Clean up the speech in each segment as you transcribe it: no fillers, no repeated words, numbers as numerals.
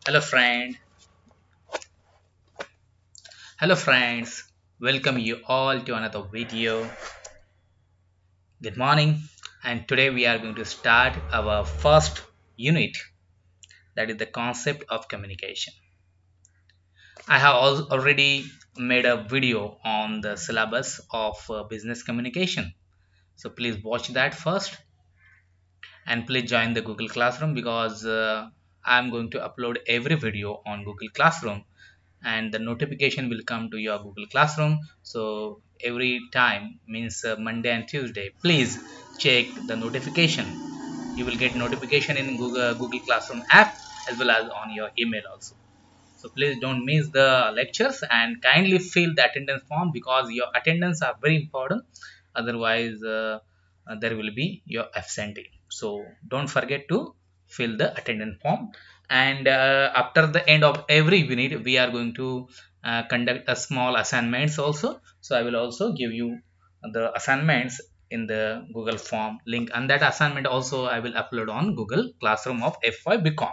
Hello friend. Hello friends. Welcome you all to another video. Good morning. And today we are going to start our first unit, that is the concept of communication. I have already made a video on the syllabus of business communication. So please watch that first and please join the Google Classroom because I'm going to upload every video on Google Classroom and the notification will come to your Google Classroom. So every time means Monday and Tuesday, please check the notification. You will get notification in Google Classroom app as well as on your email also. So please don't miss the lectures and kindly fill the attendance form because your attendance are very important. Otherwise, there will be your absentee. So don't forget to fill the attendance form. And after the end of every unit, we are going to conduct a small assignments also. So I will also give you the assignments in the Google form link, and that assignment also I will upload on Google Classroom of FY BCom.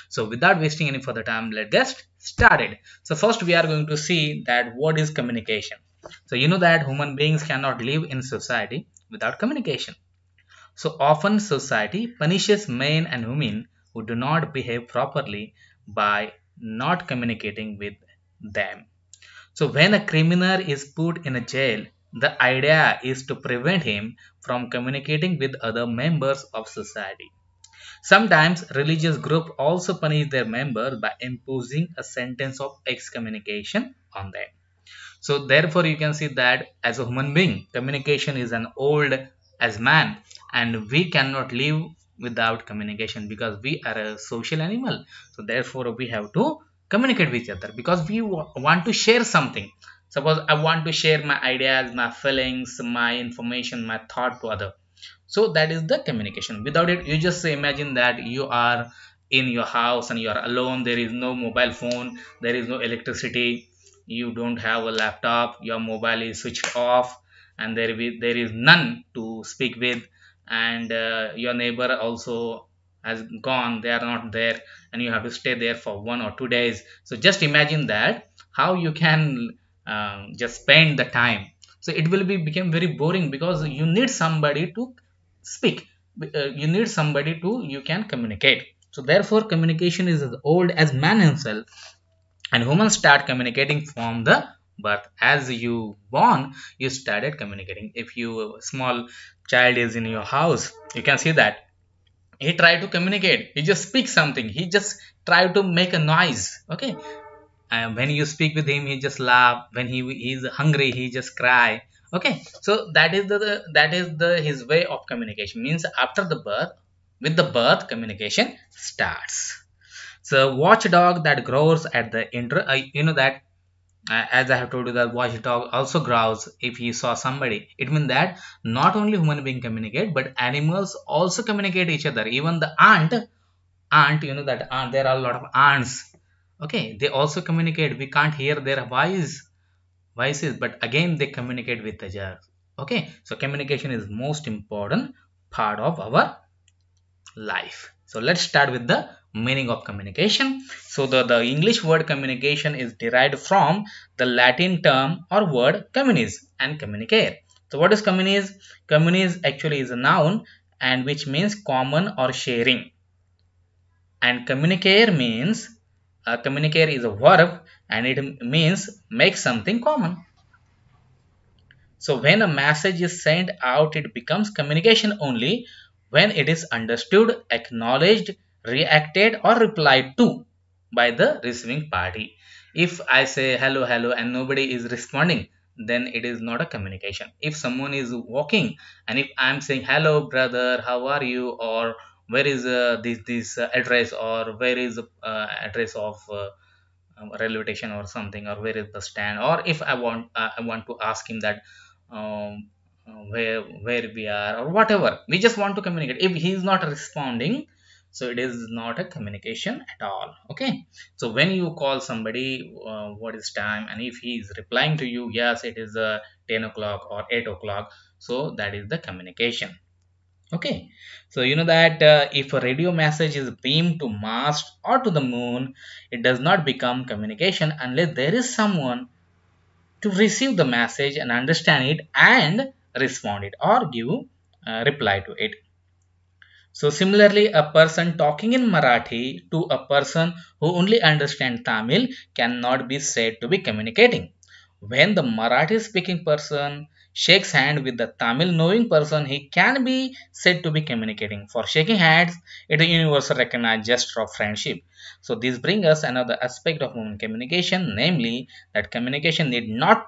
So without wasting any further time, let's get started. So first we are going to see that what is communication. So you know that human beings cannot live in society without communication. So often society punishes men and women who do not behave properly by not communicating with them. So when a criminal is put in a jail, the idea is to prevent him from communicating with other members of society. Sometimes religious groups also punish their members by imposing a sentence of excommunication on them. So therefore you can see that as a human being, communication is an old as man, and we cannot live without communication because we are a social animal. So therefore we have to communicate with each other because we want to share something. Suppose I want to share my ideas, my feelings, my information, my thought to other. So that is the communication. Without it, you just imagine that you are in your house and you are alone. There is no mobile phone, there is no electricity, you don't have a laptop, your mobile is switched off, and there is none to speak with, and your neighbor also has gone, they are not there, and you have to stay there for 1 or 2 days. So just imagine that how you can just spend the time. So it will be become very boring because you need somebody to speak. You need somebody to you can communicate. So therefore communication is as old as man himself, and humans start communicating from the birth. As you born, you started communicating. If you a small child is in your house, you can see that he try to communicate, he just speaks something, he just try to make a noise. Okay, and when you speak with him, he just laugh. When he is hungry, he just cry. Okay, so that is that is the his way of communication. Means after the birth, with the birth, communication starts. So watchdog that grows at the you know that as I have told you that watchdog also growls if he saw somebody. It means that not only human being communicate, but animals also communicate each other. Even the ant, you know that ant, there are a lot of ants. Okay, they also communicate. We can't hear their voices, but again they communicate with each other. Okay, so communication is most important part of our life. So let's start with the meaning of communication. So the English word communication is derived from the Latin term or word communis and communicare. So what is communis? Communis actually is a noun and which means common or sharing. And communicare means communicare is a verb and it means make something common. So when a message is sent out, it becomes communication only when it is understood, acknowledged, reacted, or replied to by the receiving party. If I say hello, hello, and nobody is responding, then it is not a communication. If someone is walking and if I am saying hello, brother, how are you, or where is this address, or where is the address of railway station or something, or where is the stand, or if I want to ask him that where we are or whatever, we just want to communicate. If he is not responding, so it is not a communication at all. Okay, so when you call somebody what is time, and if he is replying to you, yes, it is 10 o'clock or 8 o'clock, so that is the communication. Okay, so you know that if a radio message is beamed to Mars or to the moon, it does not become communication unless there is someone to receive the message and understand it and respond it or give reply to it. So similarly, a person talking in Marathi to a person who only understands Tamil cannot be said to be communicating. When the Marathi speaking person shakes hand with the Tamil knowing person, he can be said to be communicating. For shaking hands, it is a universal recognized gesture of friendship. So this brings us another aspect of human communication, namely that communication need not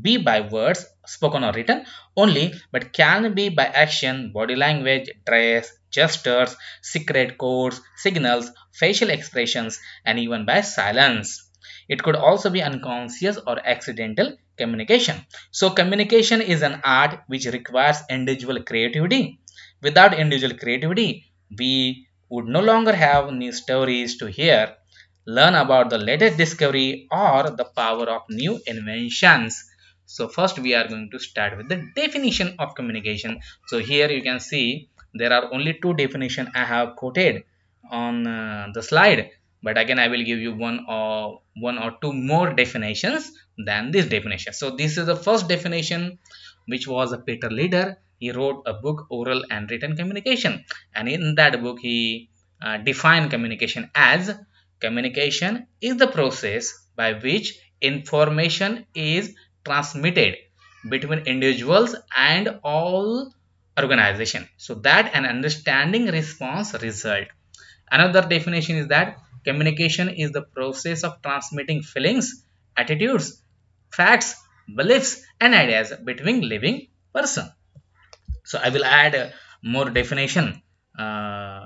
be by words spoken or written only, but can be by action, body language, dress, gestures, secret codes, signals, facial expressions, and even by silence. It could also be unconscious or accidental communication. So, communication is an art which requires individual creativity. Without individual creativity, we would no longer have new stories to hear, learn about the latest discovery, or the power of new inventions. So first we are going to start with the definition of communication. So here you can see there are only two definitions I have quoted on the slide, but again I will give you one or two more definitions than this definition. So this is the first definition, which was a Peter Leader. He wrote a book, Oral and Written Communication, and in that book he defined communication as: communication is the process by which information is transmitted between individuals and all organization, so that an understanding response result. Another definition is that communication is the process of transmitting feelings, attitudes, facts, beliefs, and ideas between living person. So I will add more definition, uh,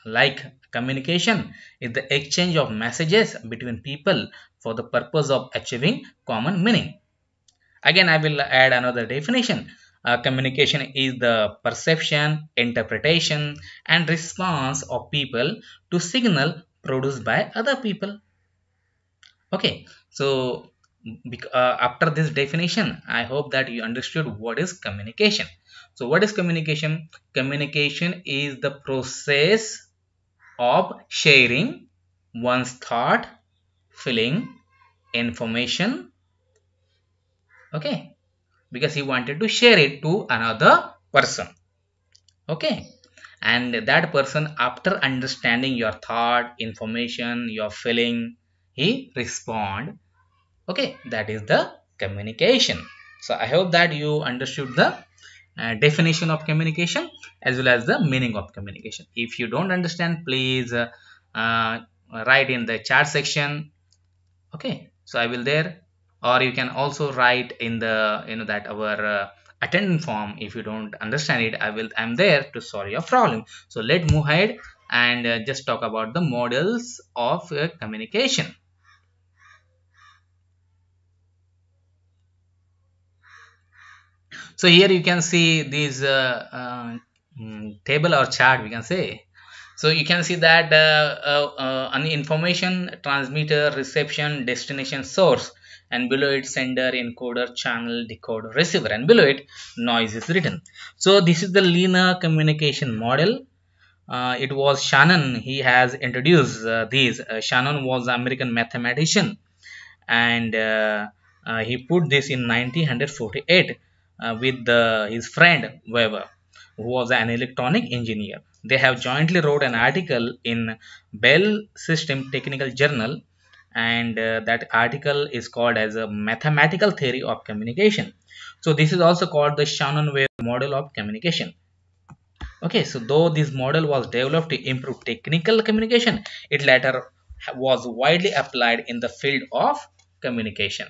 like communication is the exchange of messages between people for the purpose of achieving common meaning. Again, I will add another definition. Communication is the perception, interpretation, and response of people to signal produced by other people. Okay, so after this definition, I hope that you understood what is communication. So, what is communication? Communication is the process of sharing one's thought, feeling, information. Okay, because he wanted to share it to another person. Okay, and that person, after understanding your thought, information, your feeling, he respond. Okay, that is the communication. So I hope that you understood the definition of communication as well as the meaning of communication. If you don't understand, please uh, write in the chat section. Okay, so I will there, or you can also write in the that our attendance form. If you don't understand it, I'm there to solve your problem. So let's move ahead and just talk about the models of communication. So here you can see these table or chart, we can say. So you can see that an information transmitter, reception, destination, source, and below it sender, encoder, channel, decoder, receiver, and below it noise is written. So this is the linear communication model. It was Shannon. He has introduced these. Shannon was an American mathematician, and he put this in 1948 with his friend Weber, who was an electronic engineer. They have jointly wrote an article in Bell System Technical Journal, and that article is called as a mathematical theory of communication. So this is also called the Shannon-Weber model of communication. Okay, so though this model was developed to improve technical communication, it later was widely applied in the field of communication.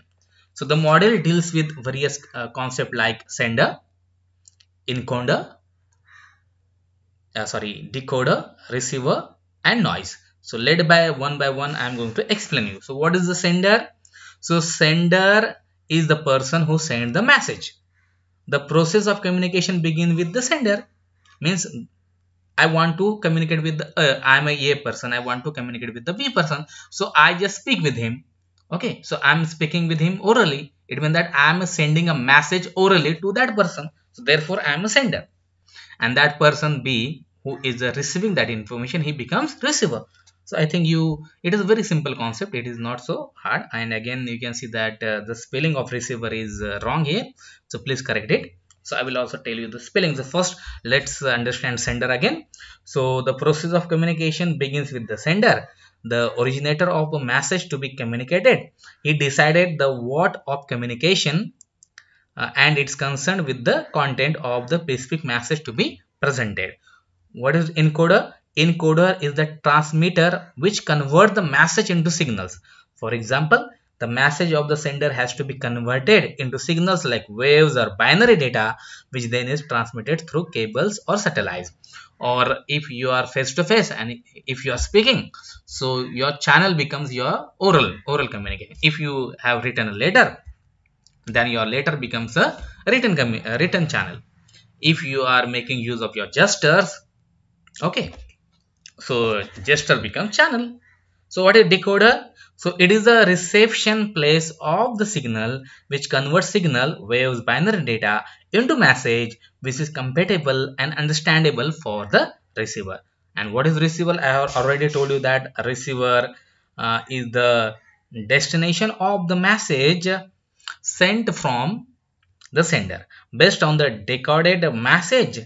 So the model deals with various concepts like sender, encoder, decoder, receiver, and noise. So led by one, I am going to explain you. So what is the sender? So sender is the person who sends the message. The process of communication begins with the sender. Means I want to communicate with I'm a person. I want to communicate with the B person. So I just speak with him. Okay. So I'm speaking with him orally. It means that I'm sending a message orally to that person. So therefore I am a sender. and that person B who is receiving that information, he becomes receiver. So I think it is a very simple concept, it is not so hard. And again you can see that the spelling of receiver is wrong here, so please correct it. So I will also tell you the spelling. So first let's understand sender again. So the process of communication begins with the sender, the originator of a message to be communicated. He decided the what of communication, and it's concerned with the content of the specific message to be presented. What is encoder? Encoder is the transmitter which converts the message into signals. For example, the message of the sender has to be converted into signals like waves or binary data, which then is transmitted through cables or satellites. Or if you are face to face and if you are speaking, so your channel becomes your oral communication. If you have written a letter, then your letter becomes a written channel. If you are making use of your gestures, okay, so gesture becomes channel. So what is decoder? So it is the reception place of the signal which converts signal waves binary data into message which is compatible and understandable for the receiver. And what is receiver? I have already told you that a receiver is the destination of the message sent from the sender. Based on the decoded message,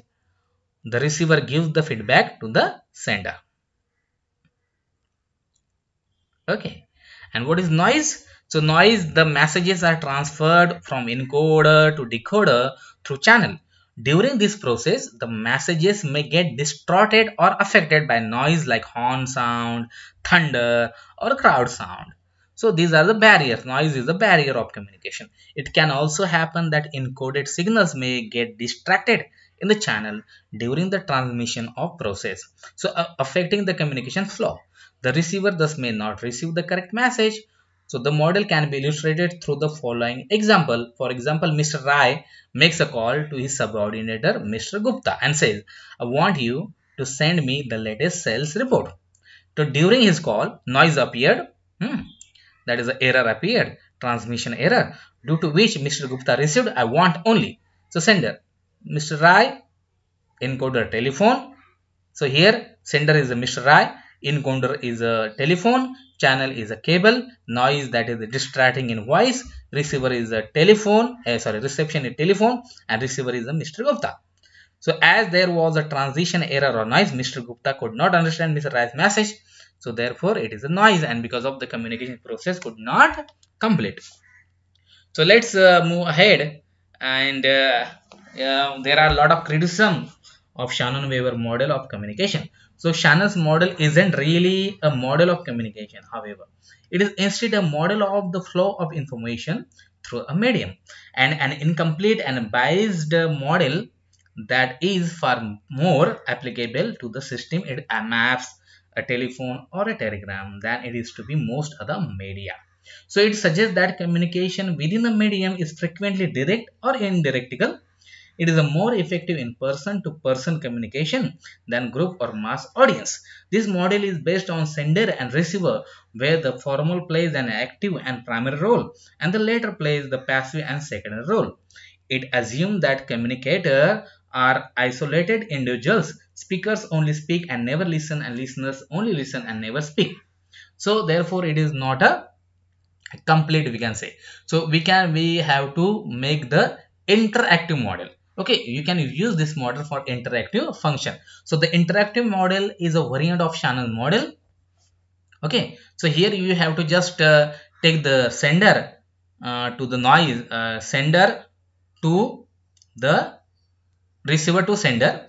the receiver gives the feedback to the sender. Okay. And what is noise? So noise, the messages are transferred from encoder to decoder through channel. During this process, the messages may get distorted or affected by noise like horn sound, thunder, or crowd sound. So these are the barriers. Noise is the barrier of communication. It can also happen that encoded signals may get distracted in the channel during the transmission of process, so affecting the communication flow. The receiver thus may not receive the correct message. So the model can be illustrated through the following example. For example, Mr. Rai makes a call to his subordinator Mr. Gupta and says, I want you to send me the latest sales report. So during his call, noise appeared. That is, the error appeared, transmission error, due to which Mr. Gupta received, I want only. So sender, Mr. Rai, encoder telephone. So here sender is a Mr. Rai, encoder is a telephone, channel is a cable, noise, that is distracting in voice, receiver is a telephone, reception is telephone, and receiver is a Mr. Gupta. So as there was a transition error or noise, Mr. Gupta could not understand Mr. Rai's message. So therefore it is a noise, and because of the communication process could not complete. So let's move ahead. And there are a lot of criticism of Shannon-Weaver model of communication. So Shannon's model isn't really a model of communication, however. It is instead a model of the flow of information through a medium, and an incomplete and biased model that is far more applicable to the system it maps, a telephone or a telegram, than it is to be most other media. So it suggests that communication within a medium is frequently direct or indirectical. It is a more effective in person-to-person communication than group or mass audience. This model is based on sender and receiver, where the former plays an active and primary role, and the latter plays the passive and secondary role. It assumes that communicators are isolated individuals. Speakers only speak and never listen, and listeners only listen and never speak. So therefore it is not a complete, we can say. So we have to make the interactive model. Okay, you can use this model for interactive function. So the interactive model is a variant of Shannon model. Okay, so here you have to just take the sender to the noise, sender to the receiver to sender.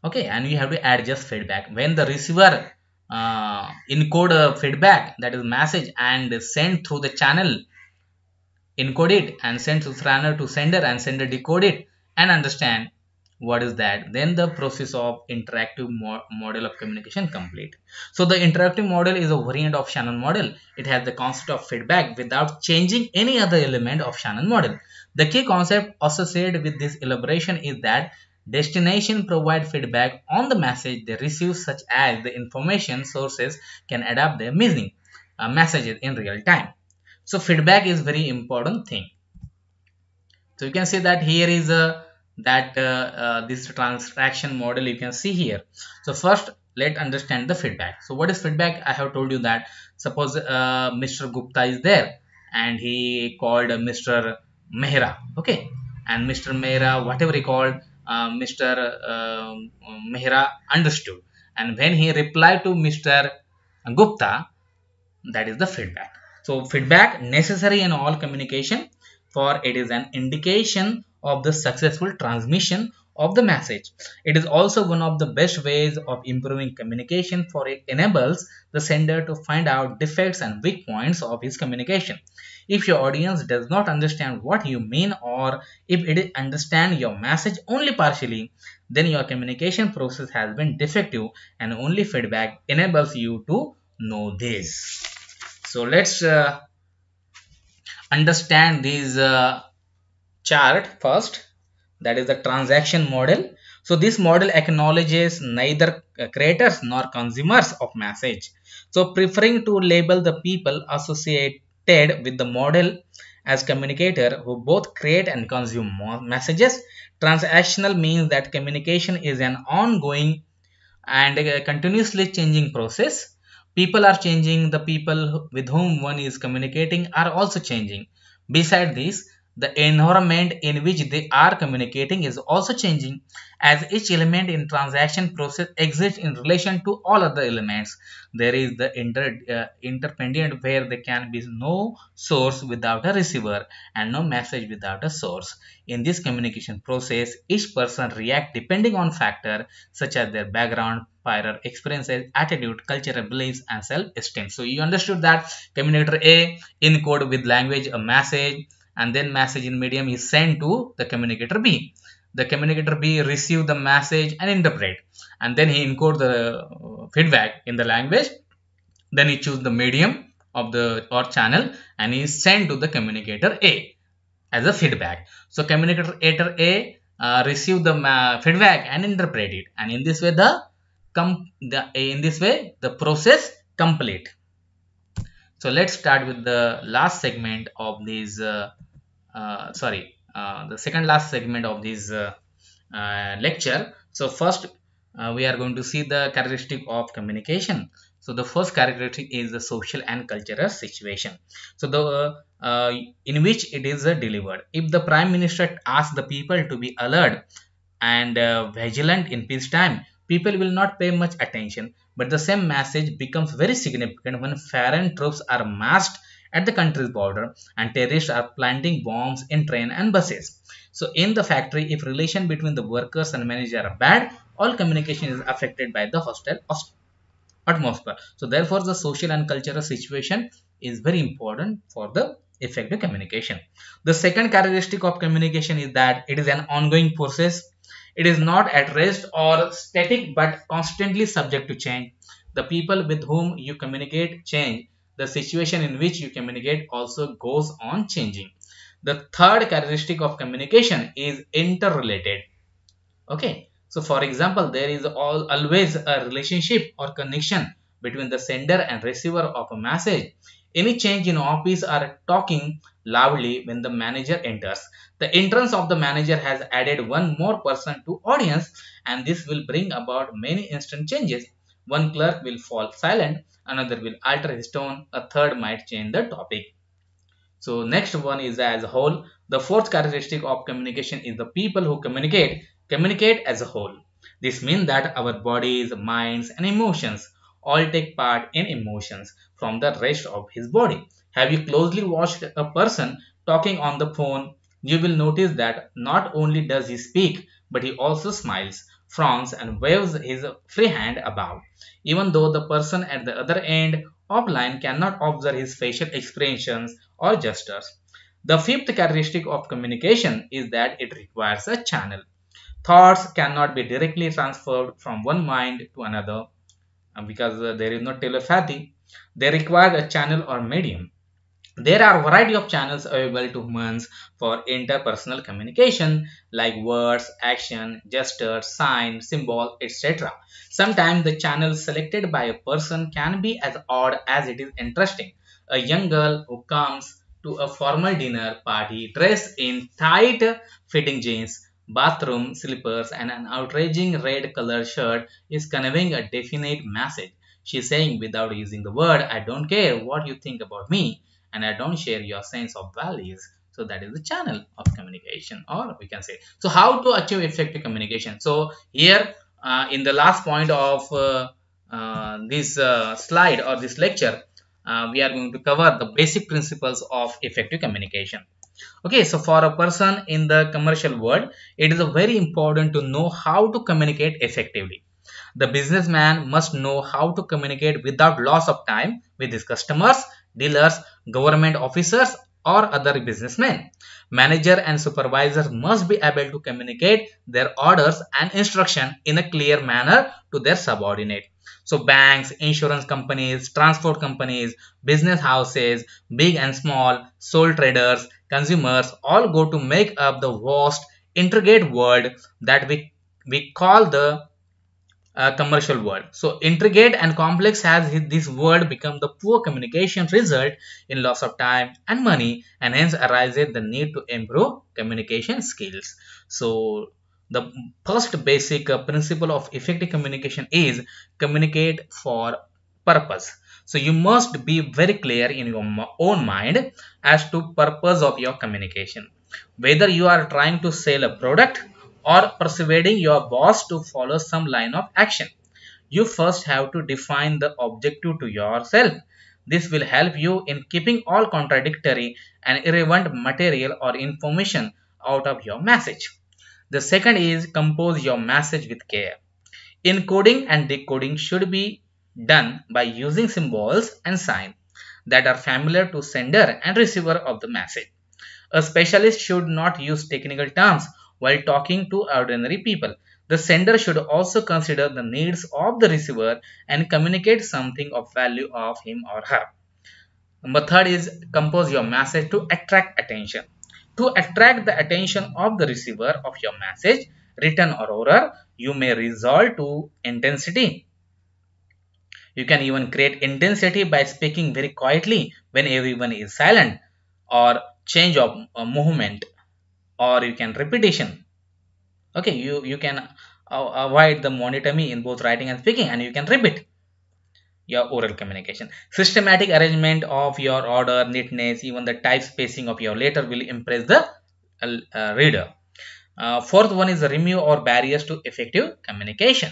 Okay, and you have to adjust feedback when the receiver encode a feedback, that is message, and send through the channel, encode it and send to channel to sender, and sender decode it and understand what is that, then the process of interactive model of communication complete. So the interactive model is a variant of Shannon model. It has the concept of feedback without changing any other element of Shannon model. The key concept associated with this elaboration is that destination provide feedback on the message they receive, such as the information sources can adapt their meaning messages in real time. So feedback is very important thing. So you can see that here is that this transaction model you can see here. So first, let's understand the feedback. So what is feedback? I have told you that suppose Mr. Gupta is there and he called Mr. Mehra, okay, and Mr. Mehra, whatever he called, Mr. Mehra understood, and when he replied to Mr. Gupta, that is the feedback. So feedback necessary in all communication, for it is an indication of the successful transmission of the message. It is also one of the best ways of improving communication, for it enables the sender to find out defects and weak points of his communication. If your audience does not understand what you mean, or if it understands your message only partially, then your communication process has been defective, and only feedback enables you to know this. So let's understand this chart first, that is the transaction model. So this model acknowledges neither creators nor consumers of message, so preferring to label the people associated with the model as communicator who both create and consume messages. Transactional means that communication is an ongoing and a continuously changing process. People are changing, the people with whom one is communicating are also changing. Beside this, the environment in which they are communicating is also changing, as each element in transaction process exists in relation to all other elements. There is the interdependent, where there can be no source without a receiver and no message without a source. In this communication process, each person reacts depending on factors such as their background, prior experiences, attitude, cultural beliefs, and self-esteem. So you understood that communicator A encode with language a message, and then message in medium is sent to the communicator B. The communicator B receive the message and interpret, and then he encode the feedback in the language. Then he choose the medium of the or channel, and he is sent to the communicator A as a feedback. So communicator A receive the feedback and interpret it, and in this way the process complete. So let's start with the last segment of this. The second last segment of this lecture. So first, we are going to see the characteristic of communication. So the first characteristic is the social and cultural situation. So the in which it is delivered. If the prime minister asks the people to be alert and vigilant in peacetime, people will not pay much attention. But the same message becomes very significant when foreign troops are massed at the country's border and terrorists are planting bombs in train and buses. So in the factory, if relation between the workers and manager are bad, all communication is affected by the hostile atmosphere. So therefore, the social and cultural situation is very important for the effective communication. The second characteristic of communication is that it is an ongoing process. It is not at rest or static, but constantly subject to change. The people with whom you communicate change. The situation in which you communicate also goes on changing. The third characteristic of communication is interrelated. Okay, so for example, there is always a relationship or connection between the sender and receiver of a message. Any change in office are talking loudly when the manager enters. The entrance of the manager has added one more person to audience, and this will bring about many instant changes. One clerk will fall silent, another will alter his tone, a third might change the topic. So next one is as a whole. The fourth characteristic of communication is the people who communicate as a whole. This means that our bodies, minds, and emotions all take part in emotions from the rest of his body. Have you closely watched a person talking on the phone? You will notice that not only does he speak, but he also smiles, frowns, and waves his free hand about. Even though the person at the other end offline cannot observe his facial expressions or gestures. The fifth characteristic of communication is that it requires a channel. Thoughts cannot be directly transferred from one mind to another because there is no telepathy. They require a channel or medium. There are a variety of channels available to humans for interpersonal communication, like words, action, gestures, sign, symbol, etc. Sometimes the channel selected by a person can be as odd as it is interesting. A young girl who comes to a formal dinner party dressed in tight fitting jeans bathroom slippers, and an outraging red colored shirt is conveying a definite message. She's saying without using the word, I don't care what you think about me, and I don't share your sense of values. So that is the channel of communication, or we can say. So how to achieve effective communication? So here, in the last point of this slide or this lecture, we are going to cover the basic principles of effective communication. Okay, so for a person in the commercial world, it is very important to know how to communicate effectively. The businessman must know how to communicate without loss of time with his customers, dealers, government officers, or other businessmen. Manager and supervisor must be able to communicate their orders and instruction in a clear manner to their subordinate. So banks, insurance companies, transport companies, business houses, big and small, sole traders, consumers all go to make up the vast, intricate world that we call the commercial world. So intricate and complex has this word become the poor communication result in loss of time and money, and hence arises the need to improve communication skills. So the first basic principle of effective communication is communicate for purpose. So you must be very clear in your own mind as to purpose of your communication. Whether you are trying to sell a product or persuading your boss to follow some line of action, you first have to define the objective to yourself. This will help you in keeping all contradictory and irrelevant material or information out of your message. The second is compose your message with care. Encoding and decoding should be done by using symbols and signs that are familiar to sender and receiver of the message. A specialist should not use technical terms while talking to ordinary people. The sender should also consider the needs of the receiver and communicate something of value of him or her. Number third is compose your message to attract attention. To attract the attention of the receiver of your message, written or oral, you may resort to intensity. You can even create intensity by speaking very quietly when everyone is silent, or change of movement, or you can repetition. Okay, you can avoid the monotony in both writing and speaking, and you can repeat your oral communication. Systematic arrangement of your order, neatness, even the type spacing of your letter will impress the reader. Fourth one is remove or barriers to effective communication.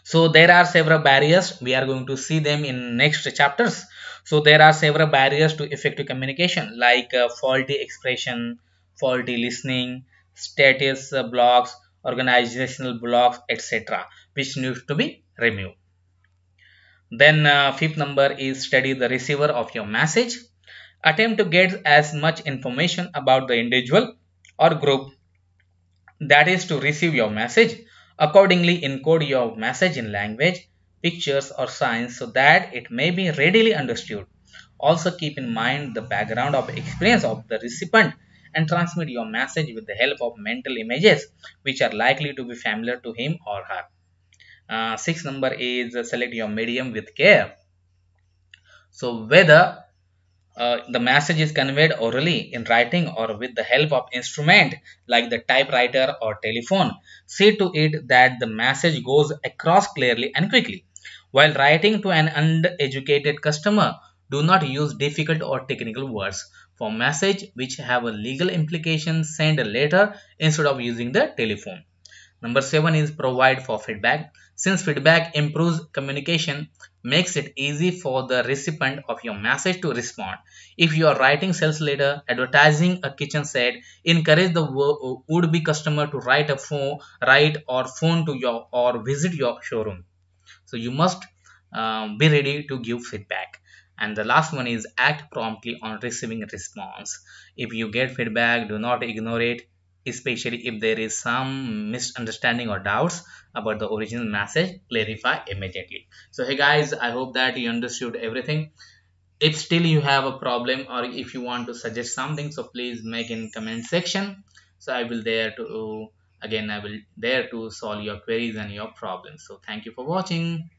So there are several barriers. We are going to see them in next chapters. So there are several barriers to effective communication, like faulty expression, faulty listening, status blocks, organizational blocks, etc., which needs to be removed. Then fifth number is study the receiver of your message. Attempt to get as much information about the individual or group that is to receive your message. Accordingly, encode your message in language, pictures, or signs so that it may be readily understood. Also, keep in mind the background of experience of the recipient and transmit your message with the help of mental images which are likely to be familiar to him or her. Sixth number is select your medium with care. So, whether the message is conveyed orally in writing or with the help of instrument like the typewriter or telephone, see to it that the message goes across clearly and quickly. While writing to an uneducated customer, do not use difficult or technical words. For message which have a legal implication, send a letter instead of using the telephone. Number 7 is provide for feedback. Since feedback improves communication, makes it easy for the recipient of your message to respond. If you are writing sales letter, advertising a kitchen set, encourage the would-be customer to write or phone to your or visit your showroom. So you must be ready to give feedback. And the last one is act promptly on receiving a response. If you get feedback, do not ignore it, especially if there is some misunderstanding or doubts about the original message. Clarify immediately. So hey guys, I hope that you understood everything. If still you have a problem or if you want to suggest something, so please make in comment section. So I will there to again I will there to solve your queries and your problems. So thank you for watching.